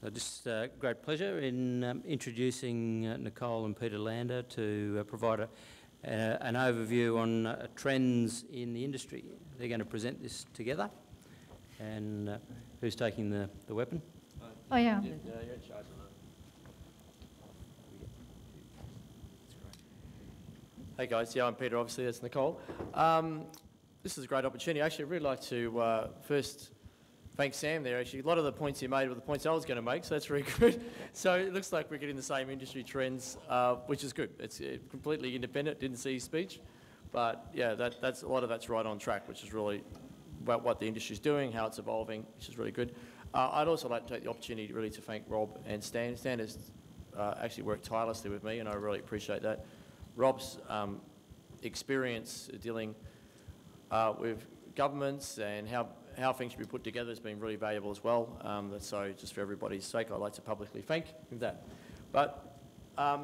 Just great pleasure in introducing Nicole and Peter Lander to provide an overview on trends in the industry. They're going to present this together. And who's taking the weapon? Oh, yeah. You're in charge of that. Hey guys, yeah, I'm Peter, obviously, that's Nicole. This is a great opportunity. Actually, I'd really like to first thank Sam there. Actually, a lot of the points he made were the points I was going to make, so that's very good. So it looks like we're getting the same industry trends, which is good. It's completely independent, didn't see his speech. But yeah, that's a lot of that's right on track, which is really about what the industry's doing, how it's evolving, which is really good. I'd also like to take the opportunity really to thank Rob and Stan. Stan has actually worked tirelessly with me, and I really appreciate that. Rob's experience dealing with governments and how things should be put together has been really valuable as well. So just for everybody's sake, I'd like to publicly thank him for that. But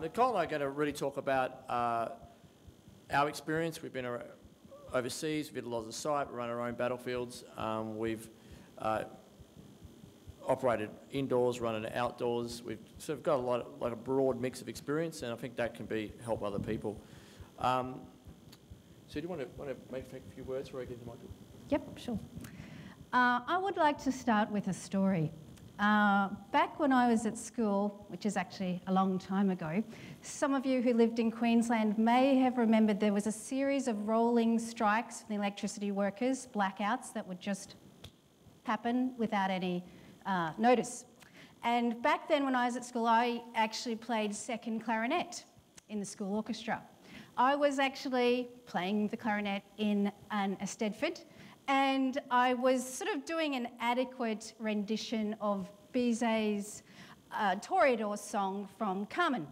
Nicole and I are going to really talk about our experience. We've been overseas, we've had a lot of the site, we run our own battlefields. We've operated indoors, run it outdoors. We've sort of got a broad mix of experience, and I think that can help other people. So do you want to make a few words before I get to my talk? Yep, sure. I would like to start with a story. Back when I was at school, which is actually a long time ago, some of you who lived in Queensland may have remembered there was a series of rolling strikes for the electricity workers, blackouts that would just happen without any notice. And back then when I was at school, I actually played second clarinet in the school orchestra. I was actually playing the clarinet in a Stedford, and I was sort of doing an adequate rendition of Bizet's Toreador song from Carmen.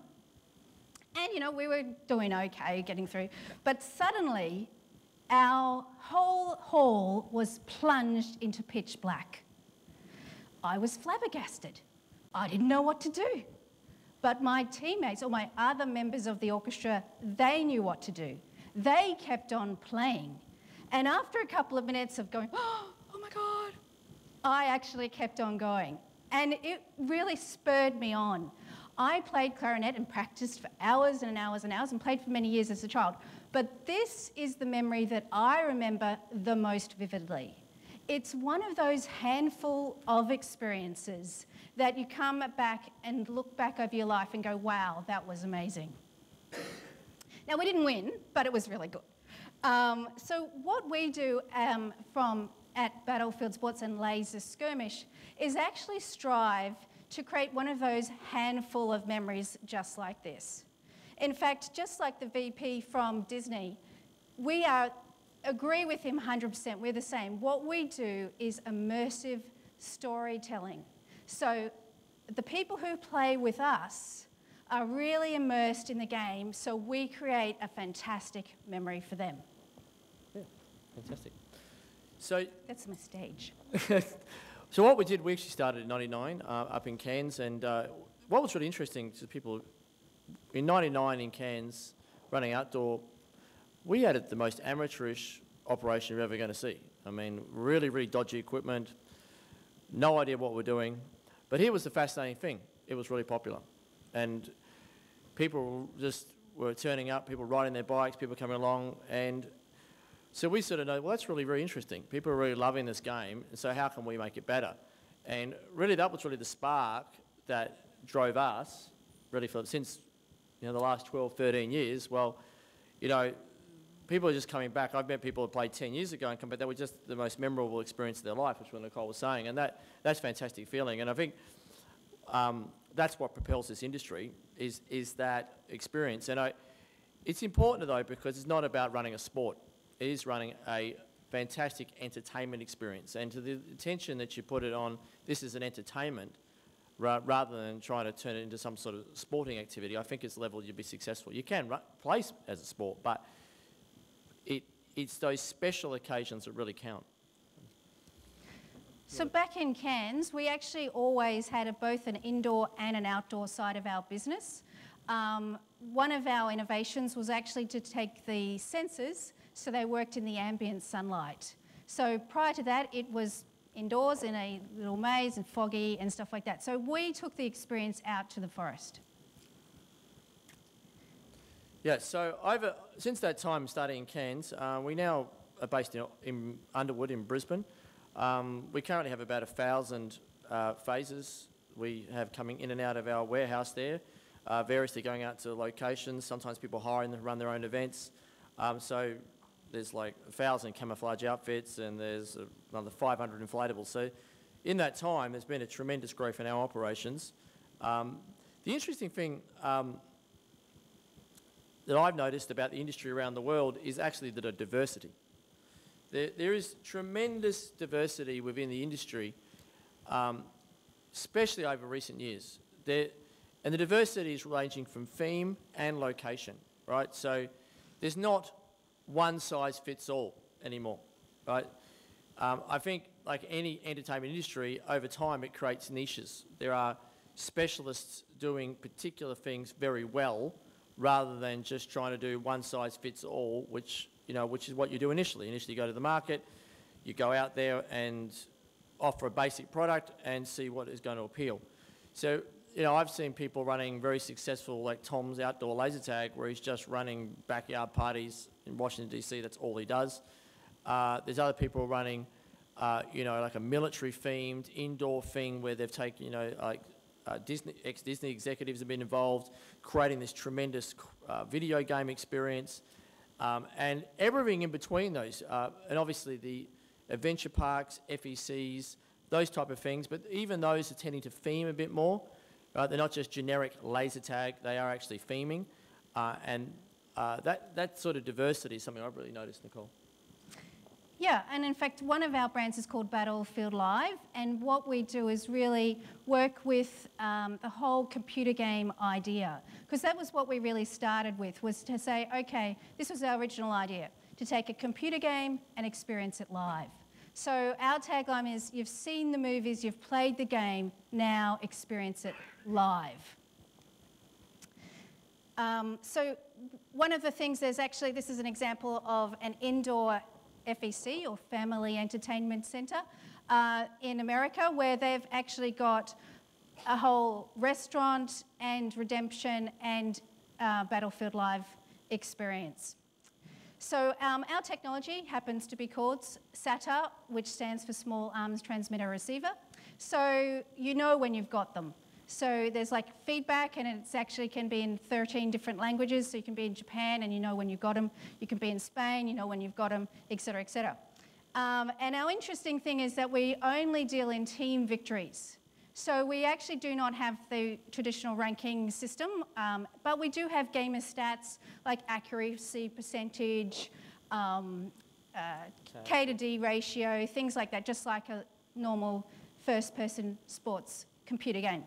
And, you know, we were doing okay, getting through. But suddenly, our whole hall was plunged into pitch black. I was flabbergasted. I didn't know what to do. But my teammates, or my other members of the orchestra, they knew what to do. They kept on playing. And after a couple of minutes of going, oh my God, I actually kept on going. And it really spurred me on. I played clarinet and practiced for hours and hours and hours and played for many years as a child. But this is the memory that I remember the most vividly. It's one of those handful of experiences that you come back and look back over your life and go, wow, that was amazing. Now, we didn't win, but it was really good. So what we do at Battlefield Sports and Laser Skirmish is actually strive to create one of those handful of memories just like this. In fact, just like the VP from Disney, we agree with him 100%. We're the same. What we do is immersive storytelling. So the people who play with us are really immersed in the game, so we create a fantastic memory for them. Yeah, fantastic. So that's my stage. So what we did, we actually started in '99 up in Cairns, and what was really interesting to people, in '99 in Cairns, running outdoor, we had the most amateurish operation you're ever going to see. I mean, really, really dodgy equipment, no idea what we're doing. But here was the fascinating thing. It was really popular. And people just were turning up, people riding their bikes, people coming along. And so we sort of know, well, that's really, very interesting. People are really loving this game, and so how can we make it better? And really, that was really the spark that drove us, really, since the last 12, 13 years. Well, people are just coming back. I've met people who played 10 years ago and come back. That was just the most memorable experience of their life, which is what Nicole was saying. And that's a fantastic feeling. And I think that's what propels this industry, is that experience. And it's important, though, because it's not about running a sport. It is running a fantastic entertainment experience. And to the attention that you put it on, this is an entertainment, rather than trying to turn it into some sort of sporting activity, I think it's the level you'll be successful. You can play as a sport, but it's those special occasions that really count. So back in Cairns, we actually always had both an indoor and an outdoor side of our business. One of our innovations was actually to take the sensors so they worked in the ambient sunlight. So prior to that, it was indoors in a little maze and foggy and stuff like that. So we took the experience out to the forest. Yeah, so since that time studying Cairns, we now are based in Underwood in Brisbane. We currently have about 1,000 phases we have coming in and out of our warehouse there. Variously going out to locations. Sometimes people hire and run their own events. So there's like 1,000 camouflage outfits and there's another 500 inflatables. So in that time, there's been a tremendous growth in our operations. The interesting thing that I've noticed about the industry around the world is actually the diversity. There is tremendous diversity within the industry, especially over recent years. And the diversity is ranging from theme and location, right? So there's not one size fits all anymore, right? I think like any entertainment industry, over time it creates niches. There are specialists doing particular things very well, rather than just trying to do one size fits all, which is what you do initially. Initially, you go to the market, you go out there and offer a basic product and see what is going to appeal. So, I've seen people running very successful, like Tom's outdoor laser tag, where he's just running backyard parties in Washington, D.C. That's all he does. There's other people running, like a military-themed indoor thing where they've taken, ex-Disney executives have been involved, creating this tremendous video game experience, and everything in between those. And obviously the adventure parks, FECs, those type of things, but even those are tending to theme a bit more. They're not just generic laser tag, they are actually theming. That sort of diversity is something I've really noticed, Nicole. Yeah, and in fact, one of our brands is called Battlefield Live, and what we do is really work with the whole computer game idea, because that was what we really started with, was to say, okay, this was our original idea, to take a computer game and experience it live. So our tagline is, you've seen the movies, you've played the game, now experience it live. So one of the things, this is an example of an indoor FEC, or Family Entertainment Centre, in America, where they've actually got a whole restaurant and redemption and Battlefield Live experience. So our technology happens to be called SATA, which stands for Small Arms Transmitter Receiver. So you know when you've got them. So there's like feedback, and it's actually can be in 13 different languages. So you can be in Japan and you know when you've got them. You can be in Spain, you know when you've got them, et cetera, et cetera. And our interesting thing is that we only deal in team victories. So we actually do not have the traditional ranking system, but we do have gamer stats like accuracy percentage, K to D ratio, things like that, just like a normal first-person sports computer game.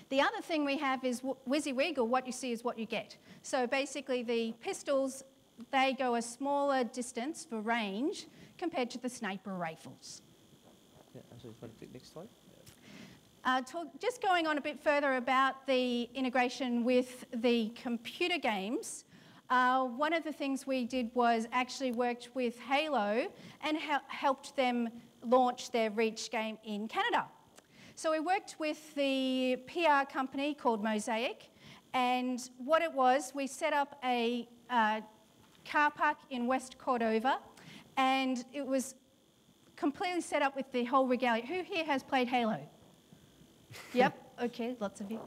The other thing we have is WYSIWYG, or what you see is what you get. So basically the pistols, they go a smaller distance for range compared to the sniper rifles. Yeah, so next slide. Just going on a bit further about the integration with the computer games, one of the things we did was actually worked with Halo and helped them launch their Reach game in Canada. So we worked with the PR company called Mosaic, and what it was, we set up a car park in West Cordova, and it was completely set up with the whole regalia. Who here has played Halo? Yep, okay, lots of you.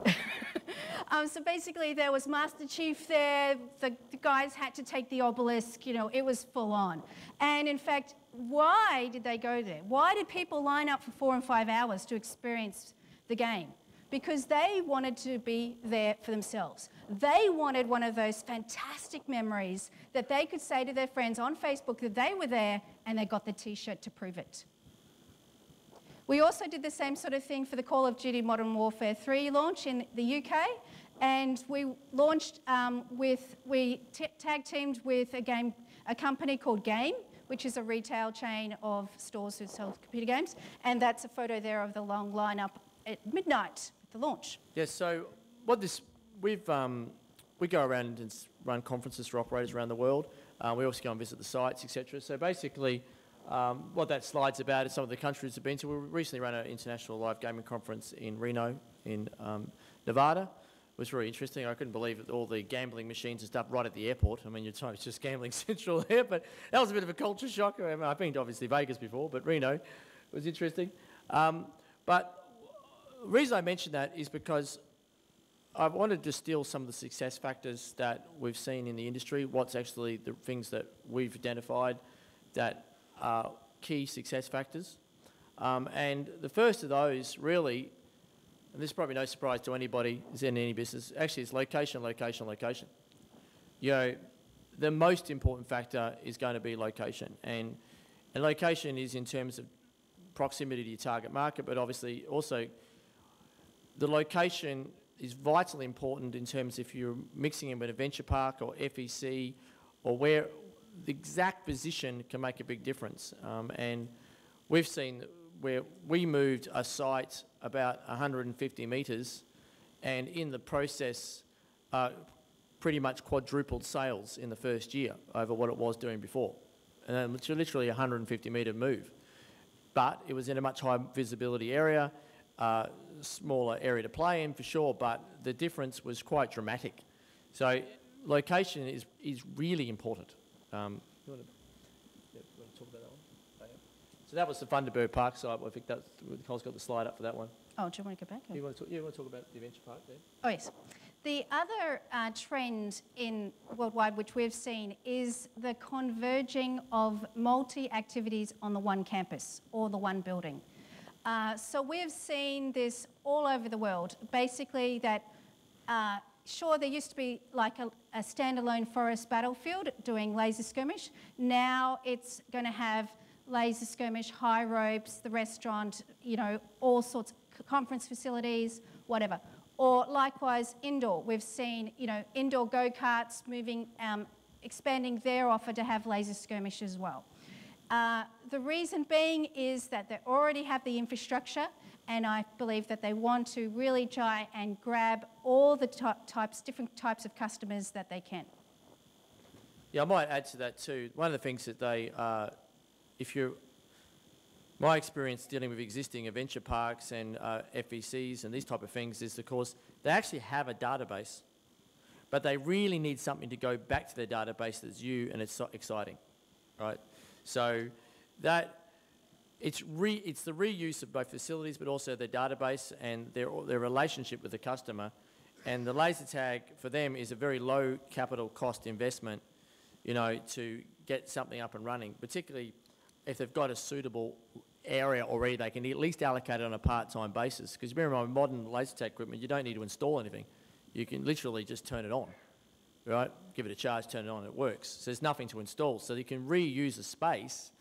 So basically there was Master Chief there, the guys had to take the obelisk, it was full on. And in fact, why did they go there? Why did people line up for 4 and 5 hours to experience the game? Because they wanted to be there for themselves. They wanted one of those fantastic memories that they could say to their friends on Facebook that they were there and they got the t-shirt to prove it. We also did the same sort of thing for the Call of Duty Modern Warfare 3 launch in the UK, and we launched tag-teamed with a company called Game, which is a retail chain of stores who sell computer games, and that's a photo there of the long lineup at midnight at the launch. Yes, so we go around and run conferences for operators around the world. We also go and visit the sites, etc. So basically, What that slide's about is some of the countries we've been to. We recently ran an international live gaming conference in Reno, in Nevada. It was very interesting. I couldn't believe that all the gambling machines and stuff right at the airport. I mean, you're trying, it's just gambling central there, but that was a bit of a culture shock. I mean, I've been to obviously Vegas before, but Reno was interesting. But the reason I mention that is because I want to distill some of the success factors that we've seen in the industry, what's actually the things that we've identified that are key success factors. And the first of those really, and this is probably no surprise to anybody who's in any business, actually it's location, location, location. You know, the most important factor is going to be location. And location is in terms of proximity to your target market, but obviously also the location is vitally important in terms if you're mixing in with a venture park or FEC or where the exact position can make a big difference. And we've seen where we moved a site about 150 metres and in the process pretty much quadrupled sales in the first year over what it was doing before. And then it's literally a 150 metre move. But it was in a much higher visibility area, smaller area to play in for sure, but the difference was quite dramatic. So location is really important. You want to talk about that one? So that was the Thunderbird Park site. I think that's, Nicole's got the slide up for that one. Oh, do you want to go back? You want to talk about the adventure park there? Oh, yes. The other trend in worldwide which we've seen is the converging of multi-activities on the one campus or the one building. So we've seen this all over the world. Basically that, sure, there used to be like a standalone forest battlefield doing laser skirmish. Now it's going to have laser skirmish, high ropes, the restaurant, you know, all sorts of conference facilities, whatever. Or likewise, indoor. We've seen, you know, indoor go-karts moving, expanding their offer to have laser skirmish as well. The reason being is that they already have the infrastructure, and I believe that they want to really try and grab all the different types of customers that they can. Yeah, I might add to that too. One of the things that they, my experience dealing with existing adventure parks and FECs and these type of things is, of course, they actually have a database, but they really need something to go back to their database that's new and it's so exciting, right? So that it's the reuse of both facilities, but also their database and their relationship with the customer. And the laser tag for them is a very low capital cost investment, you know, to get something up and running, particularly if they've got a suitable area already. They can at least allocate it on a part-time basis. Because remember, with modern laser tag equipment, you don't need to install anything. You can literally just turn it on, right? Give it a charge, turn it on, it works. So there's nothing to install. So you can reuse the space,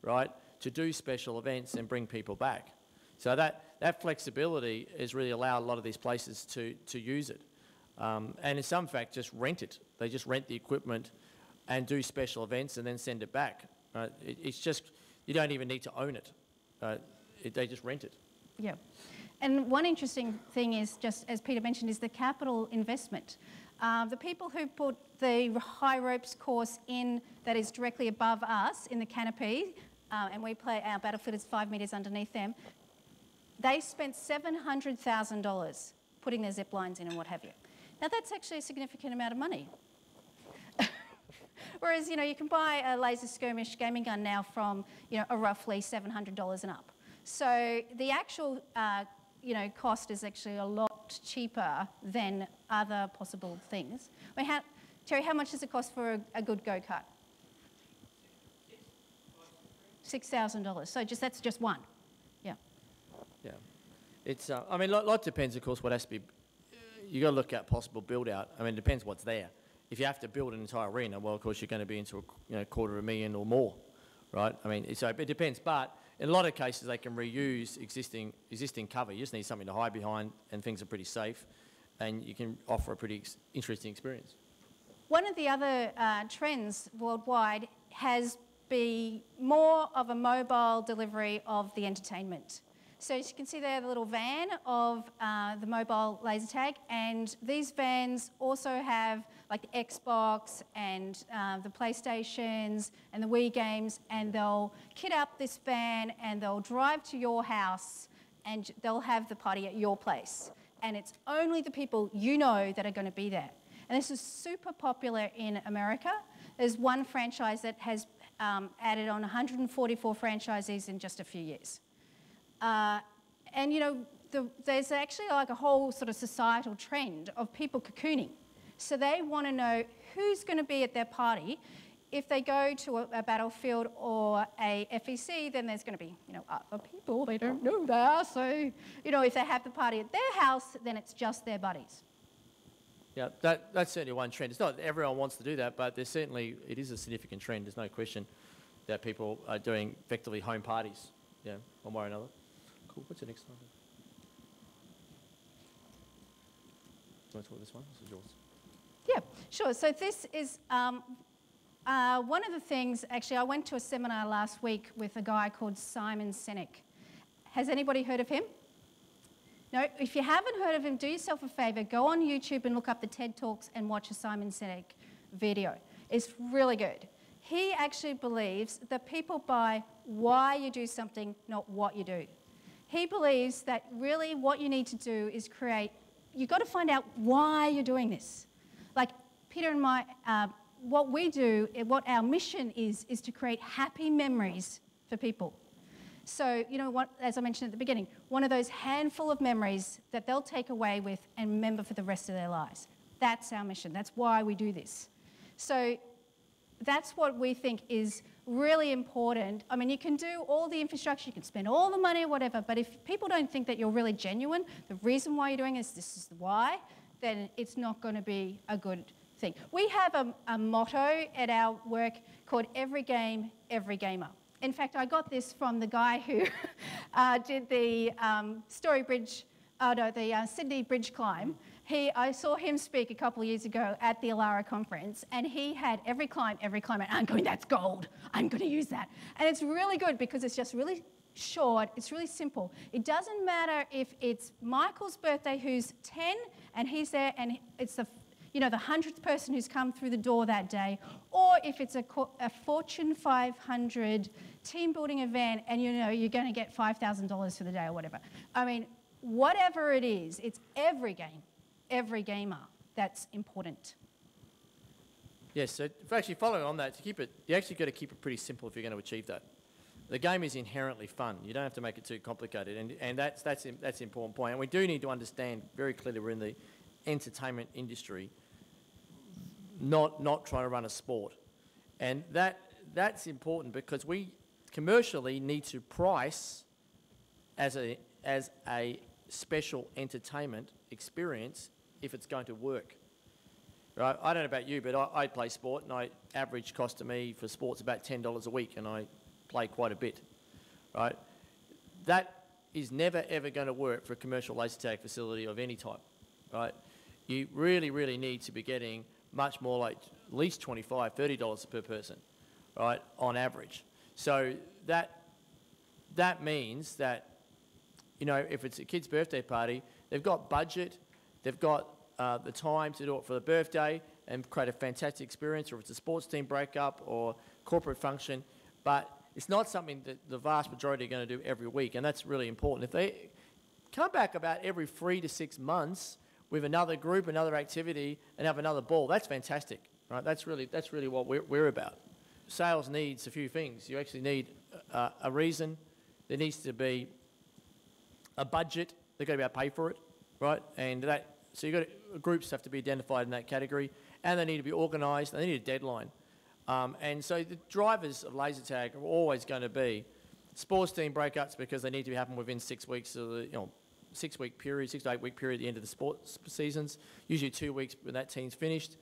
right, to do special events and bring people back. So that flexibility has really allowed a lot of these places to use it. And in some fact, just rent it. They just rent the equipment and do special events and then send it back. Right? It's just, you don't even need to own it. They just rent it. Yeah. And one interesting thing is, just as Peter mentioned, is the capital investment. The people who put the high ropes course in that is directly above us in the canopy, and we play our battlefield is 5 metres underneath them, they spent $700,000 putting their zip lines in and what have you. Now that's actually a significant amount of money. Whereas, you know, you can buy a laser skirmish gaming gun now from, you know, a roughly $700 and up. So the actual, you know, cost is actually a lot cheaper than other possible things. I mean, Terry, how much does it cost for a good go-kart? $6,000. So that's just one. Yeah. Yeah. It's, I mean, a lot depends, of course, what has to be. You've got to look at possible build-out. I mean, it depends what's there. If you have to build an entire arena, well, of course, you're going to be into a $250,000 or more, right? I mean, so it depends. But in a lot of cases, they can reuse existing cover. You just need something to hide behind, and things are pretty safe, and you can offer a pretty interesting experience. One of the other trends worldwide has been more of a mobile delivery of the entertainment. So as you can see there, the little van of the mobile laser tag, and these vans also have like the Xbox and the PlayStations and the Wii games, and they'll kit up this van and they'll drive to your house and they'll have the party at your place. And it's only the people you know that are going to be there. And this is super popular in America. There's one franchise that has added on 144 franchisees in just a few years. And you know, there's actually like a whole sort of societal trend of people cocooning. So they want to know who's going to be at their party. If they go to a battlefield or a FEC, then there's going to be, you know, other people they don't know there. So, you know, if they have the party at their house, then it's just their buddies. Yeah, that's certainly one trend. It's not that everyone wants to do that, but there's certainly, it is a significant trend. There's no question that people are doing effectively home parties, yeah, one way or another. Cool. What's the next one? Do you want to talk this one? This is yours. Yeah, sure. So this is one of the things, actually, I went to a seminar last week with a guy called Simon Sinek. Has anybody heard of him? No? If you haven't heard of him, do yourself a favour, go on YouTube and look up the TED Talks and watch a Simon Sinek video. It's really good. He actually believes that people buy why you do something, not what you do. He believes that really what you need to do is create, you've got to find out why you're doing this. Like Peter and my, what we do, what our mission is to create happy memories for people. So, you know, what, as I mentioned at the beginning, one of those handful of memories that they'll take away with and remember for the rest of their lives. That's our mission. That's why we do this. So that's what we think is really important. I mean, you can do all the infrastructure, you can spend all the money or whatever, but if people don't think that you're really genuine, the reason why you're doing this is the why, then it's not going to be a good thing. We have a motto at our work called every game, every gamer. In fact, I got this from the guy who did the Sydney Bridge climb. I saw him speak a couple of years ago at the AALARA conference, and he had every climb, and I'm going, that's gold, I'm going to use that. And it's really good because it's just really short, it's really simple. It doesn't matter if it's Michael's birthday who's 10 and he's there and it's the 100th person who's come through the door that day, or if it's a Fortune 500 team building event and you know you're going to get $5,000 for the day or whatever. I mean, whatever it is, it's every game, every gamer that's important. Yes, so actually following on that, you actually got to keep it pretty simple if you're going to achieve that. The game is inherently fun. You don't have to make it too complicated, and that's an important point. And we do need to understand very clearly we're in the entertainment industry, not trying to run a sport. And that's important because we commercially need to price as a special entertainment experience if it's going to work. Right? I don't know about you, but I play sport, and average cost to me for sports about $10 a week, and I play quite a bit. Right? That is never ever going to work for a commercial laser tag facility of any type. Right? You really, really need to be getting much more like at least $25, $30 per person, right, on average. So that means that, you know, if it's a kid's birthday party, they've got budget, they've got the time to do it for the birthday and create a fantastic experience, or if it's a sports team breakup or corporate function, but it's not something that the vast majority are going to do every week, and that's really important. If they come back about every 3 to 6 months with another group, another activity, and have another ball, that's fantastic, right? That's really what we're about. Sales needs a few things. You actually need a reason. There needs to be a budget. They've got to be able to pay for it, right? And so groups have to be identified in that category, and they need to be organised. They need a deadline. And so the drivers of laser tag are always going to be sports team breakups because they need to happen within 6 weeks of the 6-week period, 6 to 8 week period at the end of the sports seasons, usually 2 weeks when that team's finished.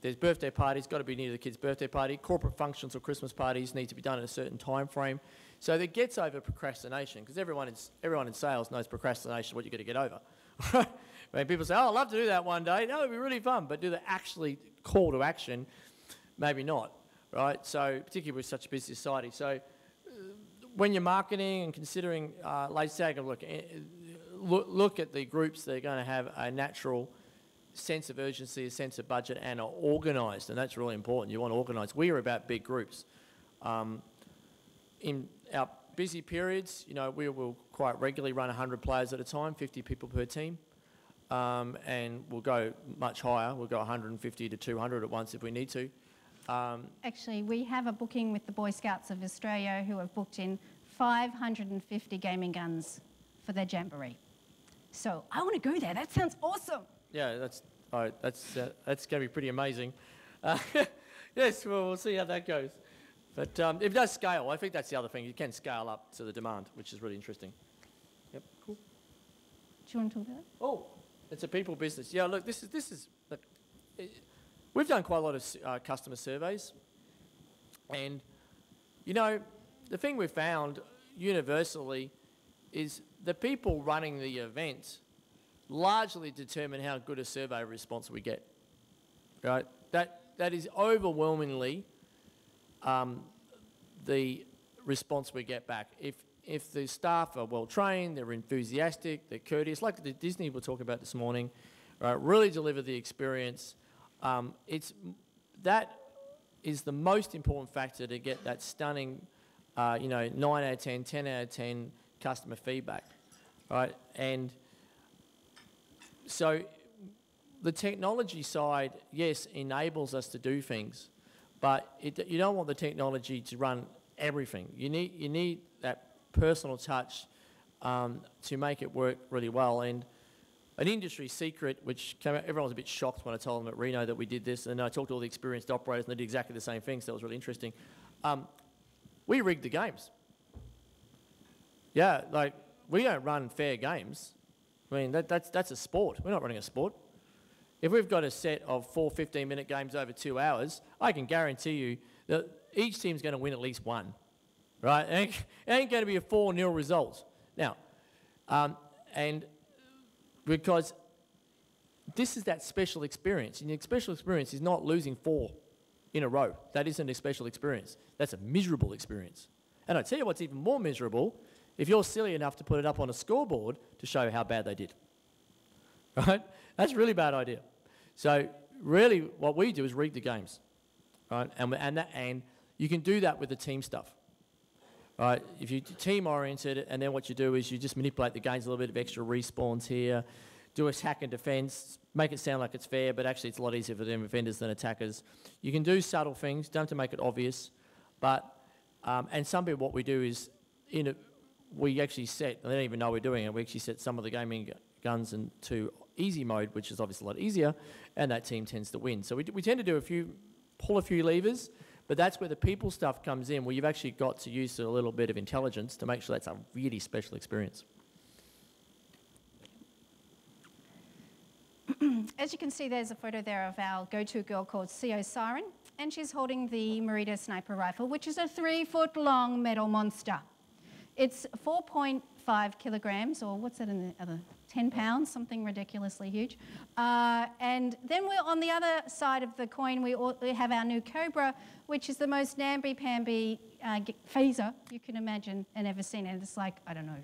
There's birthday parties, got to be near the kid's birthday party. Corporate functions or Christmas parties need to be done in a certain time frame. So that gets over procrastination, because everyone in sales knows procrastination is what you've got to get over. When people say, oh, I'd love to do that one day, no, it'd be really fun, but do they actually call to action? Maybe not, right? So particularly with such a busy society. So when you're marketing and considering late stage, look at the groups that are going to have a natural sense of urgency, a sense of budget, and are organised, and that's really important. You want to organise. We are about big groups. In our busy periods, you know, we will quite regularly run 100 players at a time, 50 people per team, and we'll go much higher. We'll go 150 to 200 at once if we need to. Actually, we have a booking with the Boy Scouts of Australia who have booked in 550 gaming guns for their jamboree. So I want to go there. That sounds awesome. Yeah, that's going to be pretty amazing. Yes, well, we'll see how that goes. But if it does scale, I think that's the other thing. You can scale up to the demand, which is really interesting. Yep, cool. Do you want to talk about it? Oh, it's a people business. Yeah, look, this is look, we've done quite a lot of customer surveys, and you know, the thing we've found universally is the people running the event largely determine how good a survey response we get. Right? That is overwhelmingly the response we get back. If the staff are well trained, they're enthusiastic, they're courteous, like the Disney we're talking about this morning, right? Really deliver the experience. That is the most important factor to get that stunning, 9 out of 10, 10 out of 10 customer feedback, right? And so the technology side, yes, enables us to do things, but you don't want the technology to run everything. You need that personal touch to make it work really well. And an industry secret, which came out, everyone was a bit shocked when I told them at Reno that we did this, and I talked to all the experienced operators, and they did exactly the same thing, so that was really interesting. We rigged the games. Yeah, like, we don't run fair games. I mean, that's a sport. We're not running a sport. If we've got a set of 4 15-minute games over 2 hours, I can guarantee you that each team's going to win at least one, right? It ain't going to be a 4-0 result. Now, and because this is that special experience, and the special experience is not losing 4 in a row. That isn't a special experience. That's a miserable experience. And I tell you what's even more miserable, if you're silly enough to put it up on a scoreboard to show how bad they did, right? That's a really bad idea. So really what we do is rig the games, right? And you can do that with the team stuff, right? If you're team-oriented, and then what you do is you just manipulate the games, a little bit of extra respawns here, do attack and defense, make it sound like it's fair, but actually it's a lot easier for them defenders than attackers. You can do subtle things, don't have to make it obvious, but, and some people, what we do is, we actually set, they don't even know we're doing it, we actually set some of the gaming guns into easy mode, which is obviously a lot easier, and that team tends to win. So we tend to pull a few levers, but that's where the people stuff comes in, where you've actually got to use a little bit of intelligence to make sure that's a really special experience. As you can see, there's a photo there of our go-to girl called CO Siren, and she's holding the Merida sniper rifle, which is a 3-foot-long metal monster. It's 4.5 kilograms, or what's that in the other, 10 pounds, something ridiculously huge. And then we're on the other side of the coin, we have our new Cobra, which is the most namby-pamby phaser you can imagine and ever seen. And it's like, I don't know,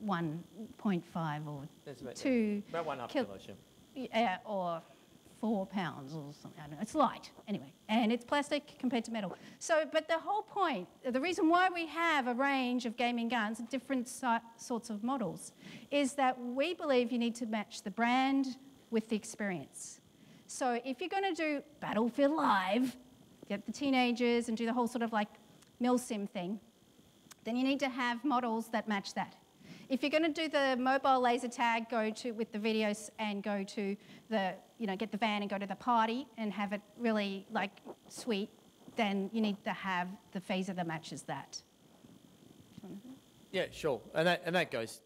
1.5 or 2. About 1.5 kilos, yeah, or 4 pounds or something, I don't know. It's light, anyway, and it's plastic compared to metal. So, but the whole point, the reason why we have a range of gaming guns, different sorts of models, is that we believe you need to match the brand with the experience. So if you're going to do Battlefield Live, get the teenagers and do the whole sort of like milsim thing, then you need to have models that match that. If you're going to do the mobile laser tag, with the videos and go to the, get the van and go to the party and have it really like sweet, then you need to have the phaser that matches that. Yeah, sure. And that goes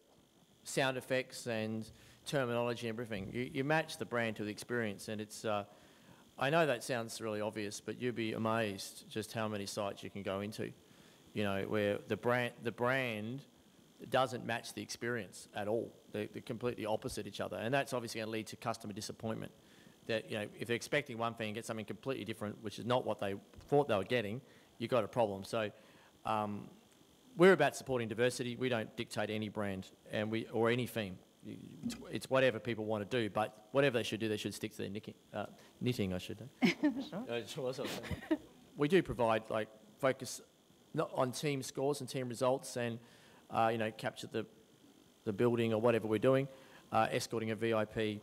sound effects and terminology and everything. You match the brand to the experience, and it's, I know that sounds really obvious, but you'd be amazed just how many sites you can go into, where the brand doesn't match the experience at all. They're completely opposite each other, and that's obviously going to lead to customer disappointment. That if they're expecting one thing and get something completely different, which is not what they thought they were getting, you've got a problem. So we're about supporting diversity. We don't dictate any brand or any theme. It's whatever people want to do, but whatever they should do, they should stick to their knitting, I should say. Sure. We do provide focus not on team scores and team results, and capture the building or whatever we're doing, escorting a VIP,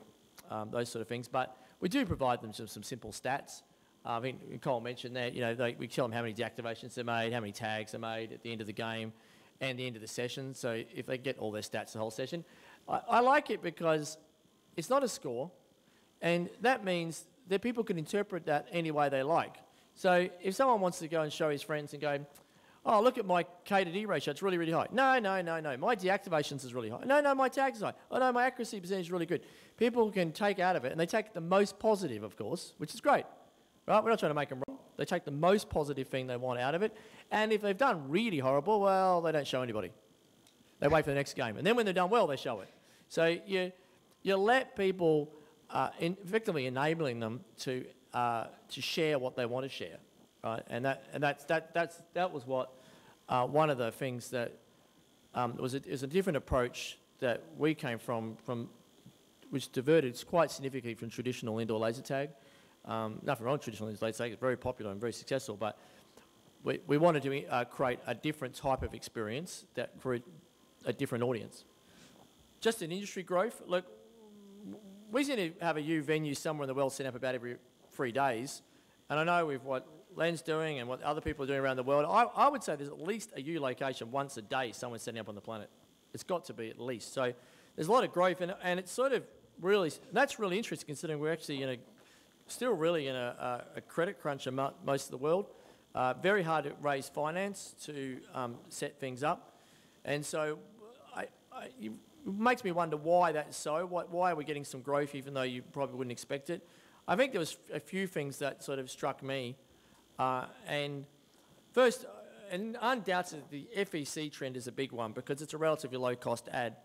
those sort of things. But we do provide them some simple stats. I think Nicole mentioned that, we tell them how many deactivations they made, how many tags they made at the end of the game and the end of the session. So if they get all their stats the whole session. I like it because it's not a score, and that means that people can interpret that any way they like. So if someone wants to go and show his friends and go, oh, look at my K to D ratio, it's really, really high. No, my deactivations is really high. No, my tags is high. Oh, no, my accuracy percentage is really good. People can take out of it, and they take the most positive, of course, which is great. Right? We're not trying to make them wrong. They take the most positive thing they want out of it, and if they've done really horrible, well, they don't show anybody. They wait for the next game. And then when they've done well, they show it. So you let people, effectively enabling them to share what they want to share. Right? And that was what one of the things that is a different approach that we came from which diverted quite significantly from traditional indoor laser tag. Nothing wrong with traditional indoor laser tag, it's very popular and very successful, but we wanted to create a different type of experience that create a different audience. Just in industry growth, look, we seem to have a U venue somewhere in the world set up about every 3 days, and I know with what Len's doing and what other people are doing around the world, I would say there's at least a U location once a day someone's setting up on the planet. It's got to be at least. So there's a lot of growth, and it's sort of really, that's really interesting considering we're actually still really in a credit crunch in most of the world. Very hard to raise finance to set things up. And so it makes me wonder why that's so. Why are we getting some growth even though you probably wouldn't expect it? I think there was a few things that sort of struck me. And first, and undoubtedly the FEC trend is a big one because it's a relatively low-cost ad.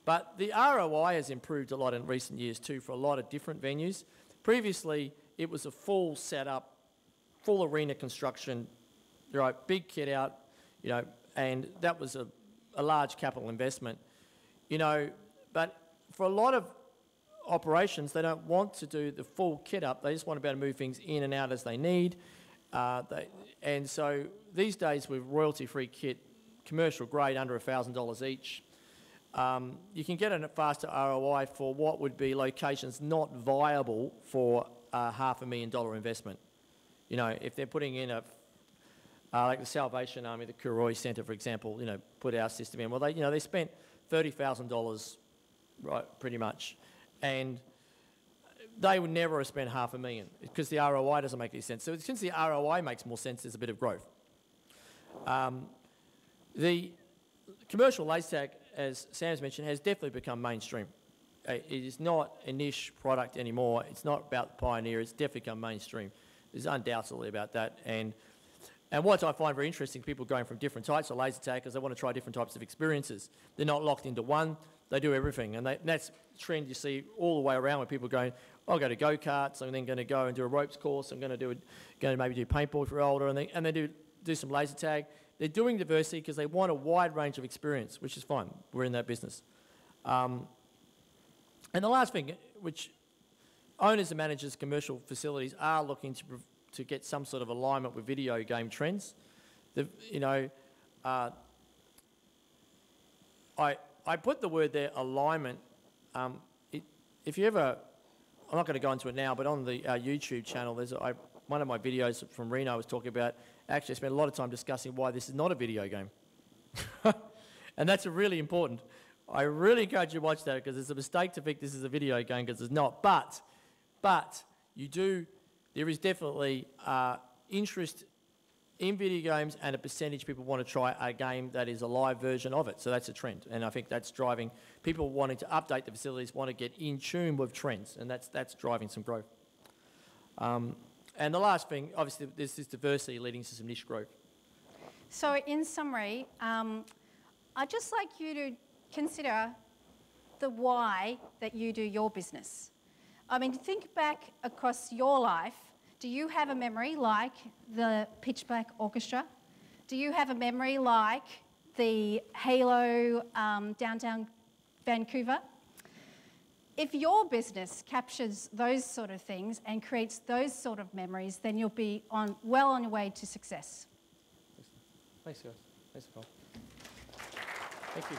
But the ROI has improved a lot in recent years too for a lot of different venues. Previously, it was a full setup, full arena construction, right, big kit out, and that was a large capital investment, but for a lot of operations, they don't want to do the full kit up. They just want to be able to move things in and out as they need. And so these days with royalty-free kit, commercial grade under $1,000 each, you can get a faster ROI for what would be locations not viable for a $500,000 investment. If they're putting in like the Salvation Army, the Kuroi Centre, for example, put our system in. Well, they spent $30,000, right, pretty much, and they would never have spent $500,000 because the ROI doesn't make any sense. So since the ROI makes more sense, there's a bit of growth. The commercial laser tag, as Sam's mentioned, has definitely become mainstream. It is not a niche product anymore. It's not about the pioneer. It's definitely become mainstream. There's undoubtedly about that. And what I find very interesting, people going from different types of laser tag because they want to try different types of experiences. They're not locked into one. They do everything. And that's a trend you see all the way around where people are going, I'll go to go-karts, I'm then going to go and do a ropes course, I'm going to maybe do paintball if you're older, and they do some laser tag. They're doing diversity because they want a wide range of experience, which is fine. We're in that business. And the last thing, which owners and managers of commercial facilities are looking to get some sort of alignment with video game trends. I put the word there, alignment. If you ever, I'm not going to go into it now, but on the YouTube channel, there's one of my videos from Reno I was talking about. Actually, I spent a lot of time discussing why this is not a video game. And that's really important. I really encourage you to watch that because it's a mistake to think this is a video game because it's not. But there is definitely interest in video games and a percentage people want to try a game that is a live version of it. So that's a trend. And I think that's driving people wanting to update the facilities, want to get in tune with trends. And that's driving some growth. And the last thing, obviously, there's this diversity leading to some niche growth. So in summary, I'd just like you to consider the why that you do your business. I mean, think back across your life. Do you have a memory like the Pitch Black Orchestra? Do you have a memory like the Halo downtown Vancouver. If your business captures those sort of things and creates those sort of memories, then you'll be well on your way to success. Thanks, guys. Thanks, Nicole. Thank you.